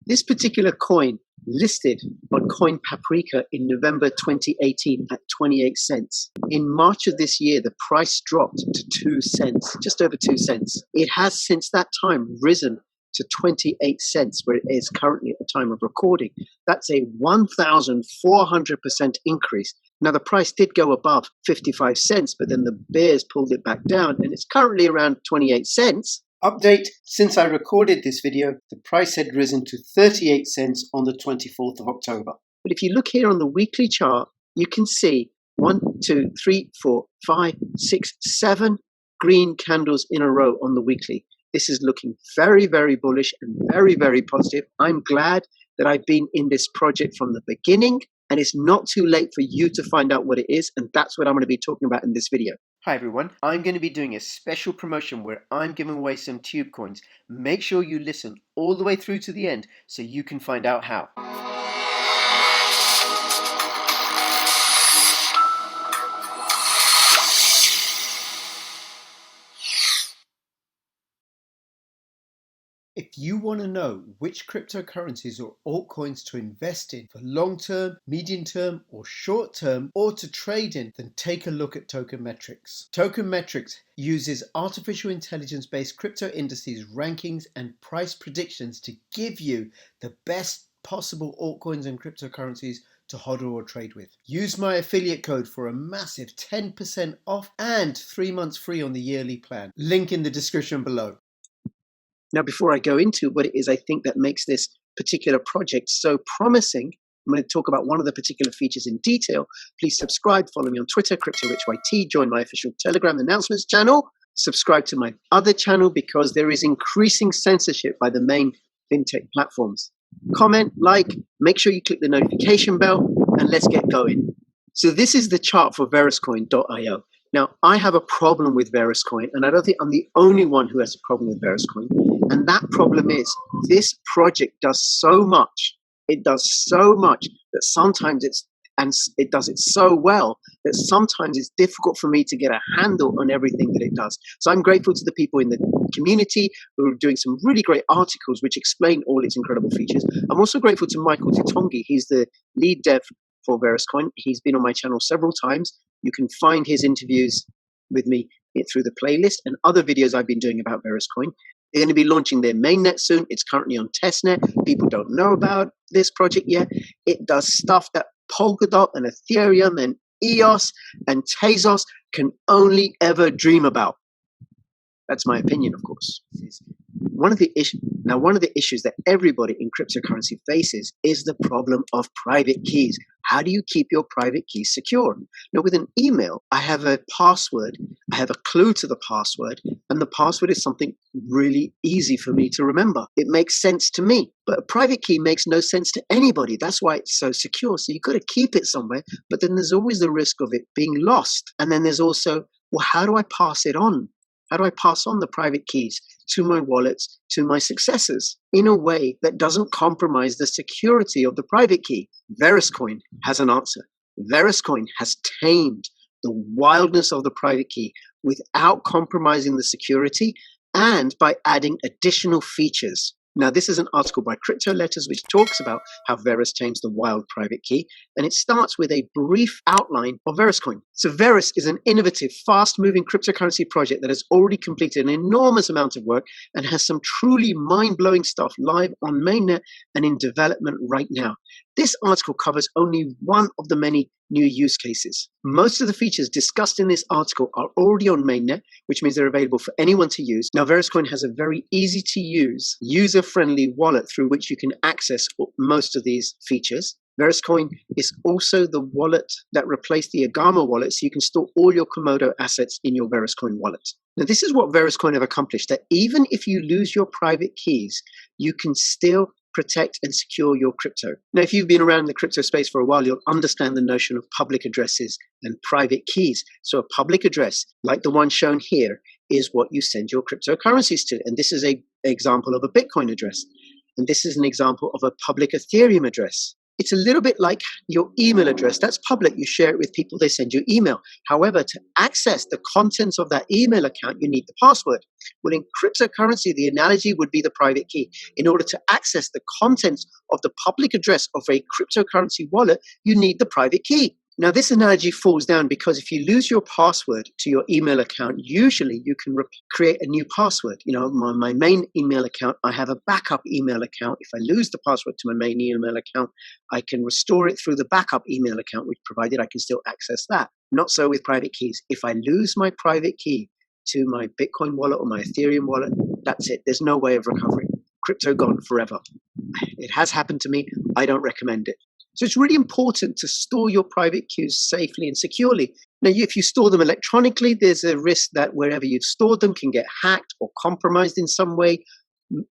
This particular coin listed on Coin Paprika in November 2018 at 28 cents. In March of this year, the price dropped to 2 cents, just over 2 cents. It has since that time risen to 28 cents, where it is currently at the time of recording. That's a 1,400% increase. Now, the price did go above 55 cents, but then the bears pulled it back down, and it's currently around 28 cents. Update, since I recorded this video, the price had risen to 38 cents on the 24th of October. But if you look here on the weekly chart, you can see 1, 2, 3, 4, 5, 6, 7 green candles in a row on the weekly. This is looking very, very bullish and very, very positive. I'm glad that I've been in this project from the beginning, and it's not too late for you to find out what it is, and that's what I'm going to be talking about in this video. Hi everyone, I'm going to be doing a special promotion where I'm giving away some tube coins. Make sure you listen all the way through to the end so you can find out how. If you want to know which cryptocurrencies or altcoins to invest in for long-term, medium-term or short-term, or to trade in, then take a look at Tokenmetrics. Tokenmetrics uses artificial intelligence-based crypto indices, rankings and price predictions to give you the best possible altcoins and cryptocurrencies to hodl or trade with. Use my affiliate code for a massive 10% off and 3 months free on the yearly plan. Link in the description below. Now, before I go into what it is I think that makes this particular project so promising, I'm going to talk about one of the particular features in detail. Please subscribe, follow me on Twitter, CryptoRichYT, join my official Telegram announcements channel, subscribe to my other channel because there is increasing censorship by the main fintech platforms. Comment, like, make sure you click the notification bell, and let's get going. So this is the chart for varuscoin.io. Now, I have a problem with Varus Coin, and I don't think I'm the only one who has a problem with Varus Coin. And that problem is this project does so much. It does so much that sometimes it does it so well that sometimes it's difficult for me to get a handle on everything that it does. So I'm grateful to the people in the community who are doing some really great articles which explain all its incredible features. I'm also grateful to Michael Titongi. He's the lead dev for Varus Coin. He's been on my channel several times. You can find his interviews with me through the playlist and other videos I've been doing about Varus Coin. They're going to be launching their mainnet soon. It's currently on testnet. People don't know about this project yet. It does stuff that Polkadot and Ethereum and EOS and Tezos can only ever dream about. That's my opinion, of course. One of the issues that everybody in cryptocurrency faces is the problem of private keys. How do you keep your private keys secure? Now, with an email, I have a password, I have a clue to the password, and the password is something really easy for me to remember. It makes sense to me, but a private key makes no sense to anybody. That's why it's so secure. So you've got to keep it somewhere, but then there's always the risk of it being lost. And then there's also, well, how do I pass it on? How do I pass on the private keys to my wallets, to my successors, in a way that doesn't compromise the security of the private key? Varus Coin has an answer. Varus Coin has tamed the wildness of the private key without compromising the security and by adding additional features. Now, this is an article by Crypto Letters which talks about how Varus tames the wild private key, and it starts with a brief outline of Varus Coin. So Varus is an innovative, fast-moving cryptocurrency project that has already completed an enormous amount of work and has some truly mind-blowing stuff live on mainnet and in development right now. This article covers only one of the many new use cases. Most of the features discussed in this article are already on mainnet, which means they're available for anyone to use. Now, Varus Coin has a very easy-to-use, user-friendly wallet through which you can access most of these features. Varus Coin is also the wallet that replaced the Agama wallet, so you can store all your Komodo assets in your Varus Coin wallet. Now, this is what Varus Coin have accomplished, that even if you lose your private keys, you can still protect and secure your crypto. Now, if you've been around the crypto space for a while, you'll understand the notion of public addresses and private keys. So a public address, like the one shown here, is what you send your cryptocurrencies to. And this is an example of a Bitcoin address. And this is an example of a public Ethereum address. It's a little bit like your email address. That's public. You share it with people, they send you email. However, to access the contents of that email account, you need the password. Well, in cryptocurrency, the analogy would be the private key. In order to access the contents of the public address of a cryptocurrency wallet, you need the private key. Now, this analogy falls down because if you lose your password to your email account, usually you can create a new password. You know, my main email account, I have a backup email account. If I lose the password to my main email account, I can restore it through the backup email account, which provided I can still access that. Not so with private keys. If I lose my private key to my Bitcoin wallet or my Ethereum wallet, that's it. There's no way of recovering. Crypto gone forever. It has happened to me. I don't recommend it. So it's really important to store your private keys safely and securely. Now, if you store them electronically, there's a risk that wherever you've stored them can get hacked or compromised in some way,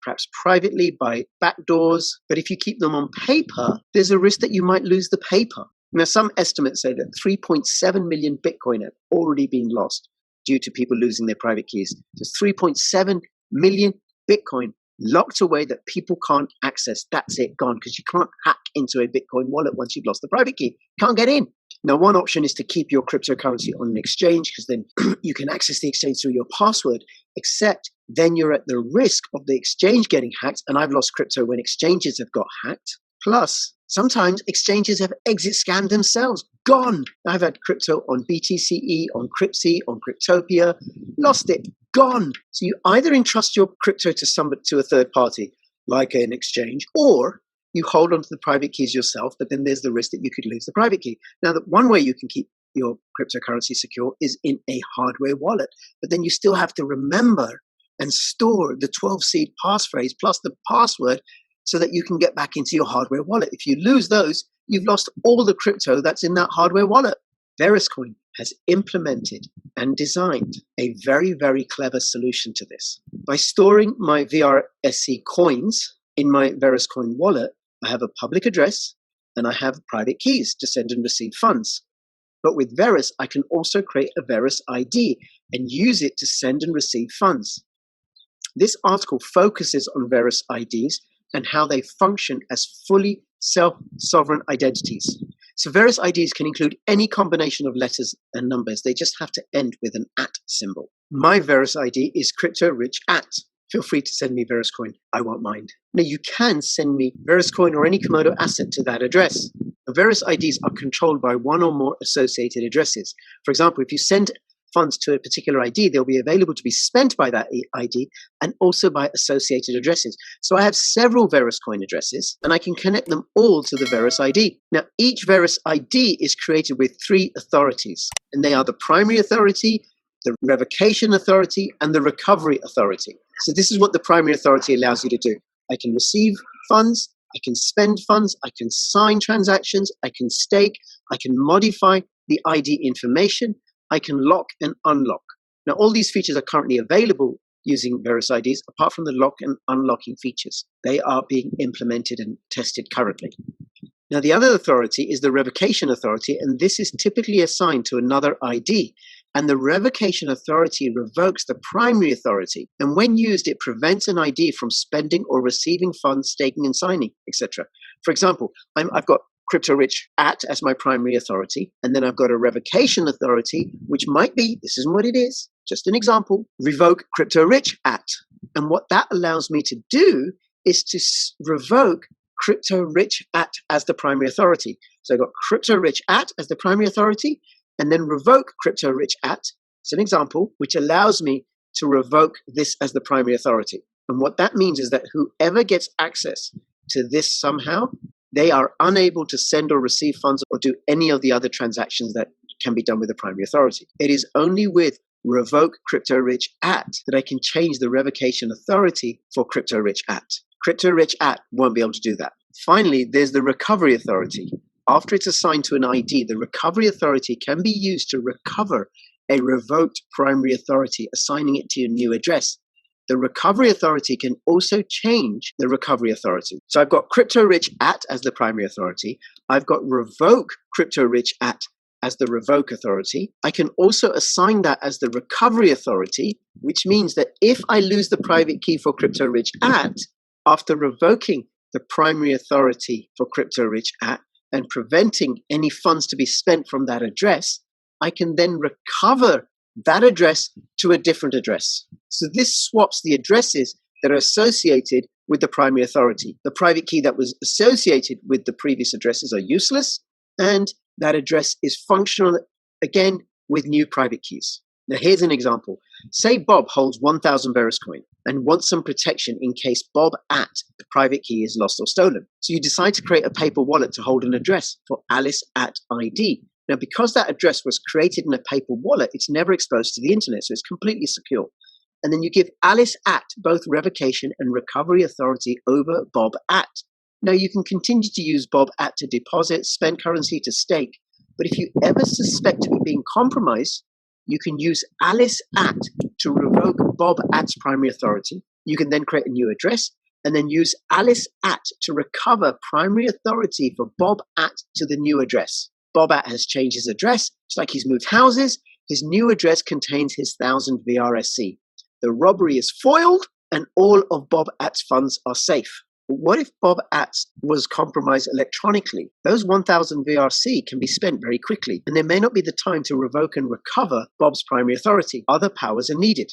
perhaps privately by backdoors. But if you keep them on paper, there's a risk that you might lose the paper. Now, some estimates say that 3.7 million Bitcoin have already been lost due to people losing their private keys. So 3.7 million Bitcoin locked away that people can't access. That's it, gone, because you can't hack into a Bitcoin wallet once you've lost the private key. Can't get in. Now, one option is to keep your cryptocurrency on an exchange, because then you can access the exchange through your password, except then you're at the risk of the exchange getting hacked. And I've lost crypto when exchanges have got hacked. Plus, sometimes exchanges have exit scammed themselves. Gone. I've had crypto on BTCE, on Cryptsy, on Cryptopia. Lost it. Gone. So you either entrust your crypto to a third party, like an exchange, or you hold onto the private keys yourself, but then there's the risk that you could lose the private key. Now, the one way you can keep your cryptocurrency secure is in a hardware wallet, but then you still have to remember and store the 12-seed passphrase plus the password so that you can get back into your hardware wallet. If you lose those, you've lost all the crypto that's in that hardware wallet. Varus Coin has implemented and designed a very, very clever solution to this. By storing my VRSC coins in my Varus Coin wallet, I have a public address and I have private keys to send and receive funds. But with Varus, I can also create a Varus ID and use it to send and receive funds. This article focuses on Varus IDs and how they function as fully self-sovereign identities. So Varus IDs can include any combination of letters and numbers. They just have to end with an @ symbol. My Varus ID is crypto-rich@. Feel free to send me Varus Coin. I won't mind. Now, you can send me Varus Coin or any Komodo asset to that address. The Varus IDs are controlled by one or more associated addresses. For example, if you send funds to a particular ID, they'll be available to be spent by that ID and also by associated addresses. So I have several Varus Coin addresses and I can connect them all to the Varus ID. Now, each Varus ID is created with 3 authorities, and they are the primary authority, the revocation authority, and the recovery authority. So this is what the primary authority allows you to do. I can receive funds, I can spend funds, I can sign transactions, I can stake, I can modify the ID information, I can lock and unlock. Now, all these features are currently available using Varus IDs, apart from the lock and unlocking features. They are being implemented and tested currently. Now, the other authority is the revocation authority, and this is typically assigned to another ID. And the revocation authority revokes the primary authority. And when used, it prevents an ID from spending or receiving funds, staking and signing, etc. For example, I've got crypto-rich@ as my primary authority, and then I've got a revocation authority, which might be, this isn't what it is, just an example, revoke crypto-rich@. And what that allows me to do is to revoke crypto-rich@ as the primary authority. So I've got crypto-rich@ as the primary authority, and then revoke crypto-rich@ as an example, which allows me to revoke this as the primary authority. And what that means is that whoever gets access to this somehow, they are unable to send or receive funds or do any of the other transactions that can be done with the primary authority. It is only with revoke crypto-rich@ that I can change the revocation authority for crypto-rich@. Crypto-rich@ won't be able to do that. Finally, there's the recovery authority. After it's assigned to an ID, the recovery authority can be used to recover a revoked primary authority, assigning it to a new address. The recovery authority can also change the recovery authority. So I've got crypto-rich@ as the primary authority. I've got revoke crypto-rich@ as the revoke authority. I can also assign that as the recovery authority, which means that if I lose the private key for crypto-rich@, after revoking the primary authority for crypto-rich at and preventing any funds to be spent from that address, I can then recover that address to a different address. So this swaps the addresses that are associated with the primary authority. The private key that was associated with the previous addresses are useless, and that address is functional again with new private keys. Now here's an example. Say Bob holds 1,000 Varus Coin and wants some protection in case Bob at the private key is lost or stolen. So you decide to create a paper wallet to hold an address for Alice at ID. Now because that address was created in a paper wallet, it's never exposed to the internet, so it's completely secure. And then you give Alice at both revocation and recovery authority over Bob at. Now you can continue to use Bob at to deposit, spend currency, to stake, but if you ever suspect it being compromised, you can use Alice at to revoke Bob at's primary authority. You can then create a new address and then use Alice at to recover primary authority for Bob at to the new address. Bob at has changed his address. It's like he's moved houses. His new address contains his 1,000 VRSC. The robbery is foiled and all of Bob at's funds are safe. But what if Bob at was compromised electronically? Those 1,000 VRC can be spent very quickly, and there may not be the time to revoke and recover Bob's primary authority. Other powers are needed.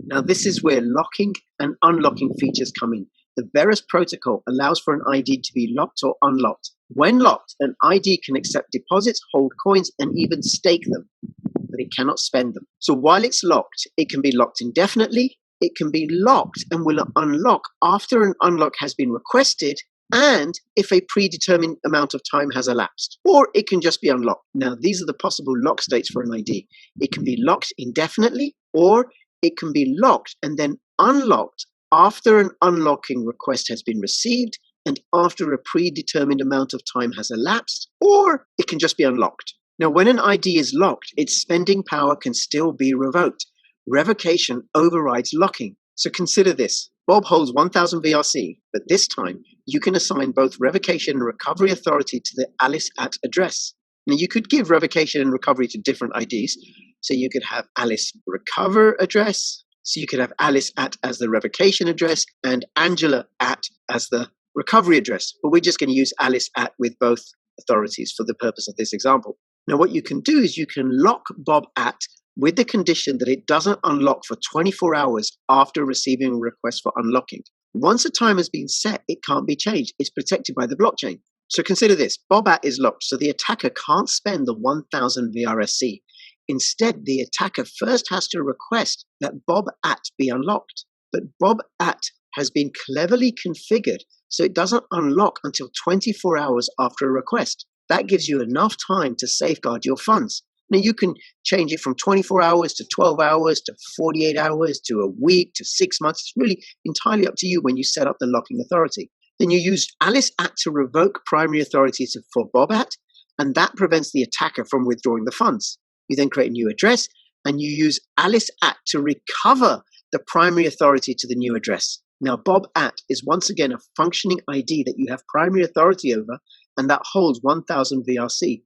Now, this is where locking and unlocking features come in. The Varus protocol allows for an ID to be locked or unlocked. When locked, an ID can accept deposits, hold coins, and even stake them, but it cannot spend them. So while it's locked, it can be locked indefinitely. It can be locked and will unlock after an unlock has been requested and if a predetermined amount of time has elapsed. Or it can just be unlocked. Now, these are the possible lock states for an ID. It can be locked indefinitely, or it can be locked and then unlocked after an unlocking request has been received and after a predetermined amount of time has elapsed, or it can just be unlocked. Now, when an ID is locked, its spending power can still be revoked. Revocation overrides locking. So consider this. Bob holds 1,000 VRC, but this time you can assign both revocation and recovery authority to the Alice at address. Now you could give revocation and recovery to different IDs. So you could have Alice recover address. So you could have Alice at as the revocation address and Angela at as the recovery address. But we're just going to use Alice at with both authorities for the purpose of this example. Now what you can do is you can lock Bob at with the condition that it doesn't unlock for 24 hours after receiving a request for unlocking. Once a time has been set, it can't be changed. It's protected by the blockchain. So consider this. Bob at is locked, so the attacker can't spend the 1,000 VRSC. Instead, the attacker first has to request that Bob at be unlocked. But Bob at has been cleverly configured so it doesn't unlock until 24 hours after a request. That gives you enough time to safeguard your funds. Now, you can change it from 24 hours to 12 hours to 48 hours to a week to 6 months. It's really entirely up to you when you set up the locking authority. Then you use Alice at to revoke primary authority for Bob at, and that prevents the attacker from withdrawing the funds. You then create a new address, and you use Alice at to recover the primary authority to the new address. Now, Bob at is once again a functioning ID that you have primary authority over, and that holds 1,000 VRC.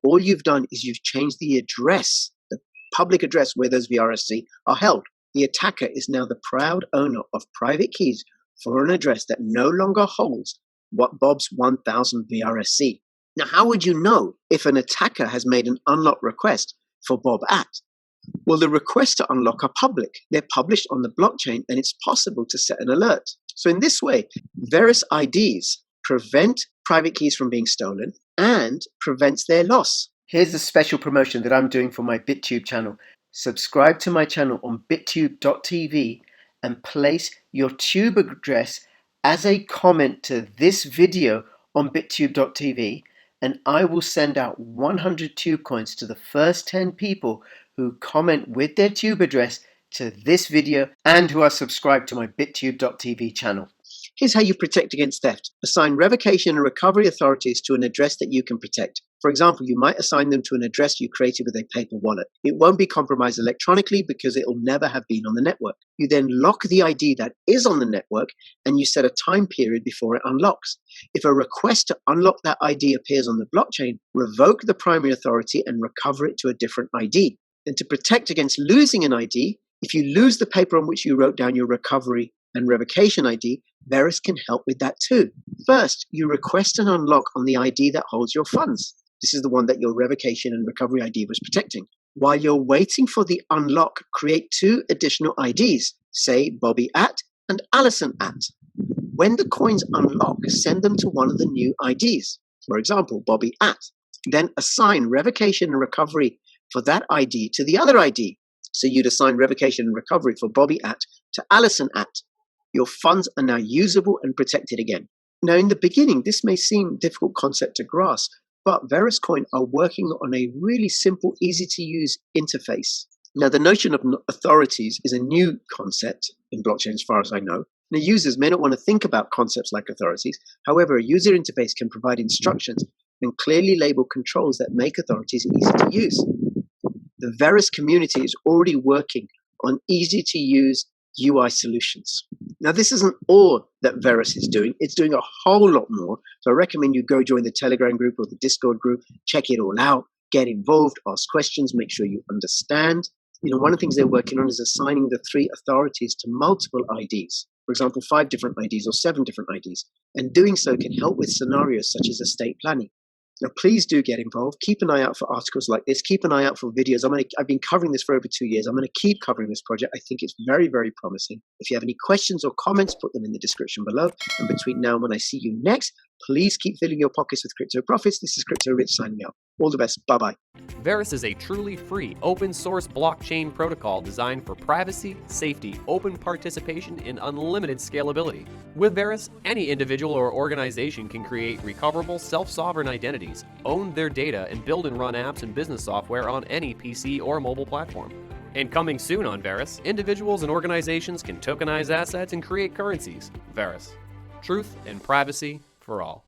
All you've done is you've changed the address, the public address where those VRSC are held. The attacker is now the proud owner of private keys for an address that no longer holds what Bob's 1,000 VRSC. Now, how would you know if an attacker has made an unlock request for Bob at? Well, the requests to unlock are public. They're published on the blockchain, and it's possible to set an alert. So in this way, Varus IDs prevent private keys from being stolen and prevents their loss. Here's a special promotion that I'm doing for my BitTube channel. Subscribe to my channel on BitTube.tv and place your tube address as a comment to this video on BitTube.tv, and I will send out 100 tube coins to the first 10 people who comment with their tube address to this video and who are subscribed to my BitTube.tv channel. Here's how you protect against theft. Assign revocation and recovery authorities to an address that you can protect. For example, you might assign them to an address you created with a paper wallet. It won't be compromised electronically because it will never have been on the network. You then lock the ID that is on the network and you set a time period before it unlocks. If a request to unlock that ID appears on the blockchain, revoke the primary authority and recover it to a different ID. And to protect against losing an ID, if you lose the paper on which you wrote down your recovery and revocation ID, Varus can help with that too. First, you request an unlock on the ID that holds your funds. This is the one that your revocation and recovery ID was protecting. While you're waiting for the unlock, create 2 additional IDs, say Bobby at and Allison at. When the coins unlock, send them to one of the new IDs, for example, Bobby at. Then assign revocation and recovery for that ID to the other ID. So you'd assign revocation and recovery for Bobby at to Allison at. Your funds are now usable and protected again. Now, in the beginning, this may seem a difficult concept to grasp, but Varus Coin are working on a really simple, easy-to-use interface. Now, the notion of authorities is a new concept in blockchain, as far as I know. Now, users may not want to think about concepts like authorities. However, a user interface can provide instructions and clearly label controls that make authorities easy to use. The Varus community is already working on easy-to-use UI solutions. Now, this isn't all that Varus is doing. It's doing a whole lot more. So I recommend you go join the Telegram group or the Discord group, check it all out, get involved, ask questions, make sure you understand. One of the things they're working on is assigning the 3 authorities to multiple IDs. For example, 5 different IDs or 7 different IDs. And doing so can help with scenarios such as estate planning. Now, please do get involved. Keep an eye out for articles like this. Keep an eye out for videos. I've been covering this for over 2 years. I'm going to keep covering this project. I think it's very, very promising. If you have any questions or comments, put them in the description below. And between now and when I see you next, please keep filling your pockets with crypto profits. This is Crypto Rich signing out. All the best. Bye-bye. Varus is a truly free, open-source blockchain protocol designed for privacy, safety, open participation, and unlimited scalability. With Varus, any individual or organization can create recoverable, self-sovereign identities, own their data, and build and run apps and business software on any PC or mobile platform. And coming soon on Varus, individuals and organizations can tokenize assets and create currencies. Varus. Truth and privacy for all.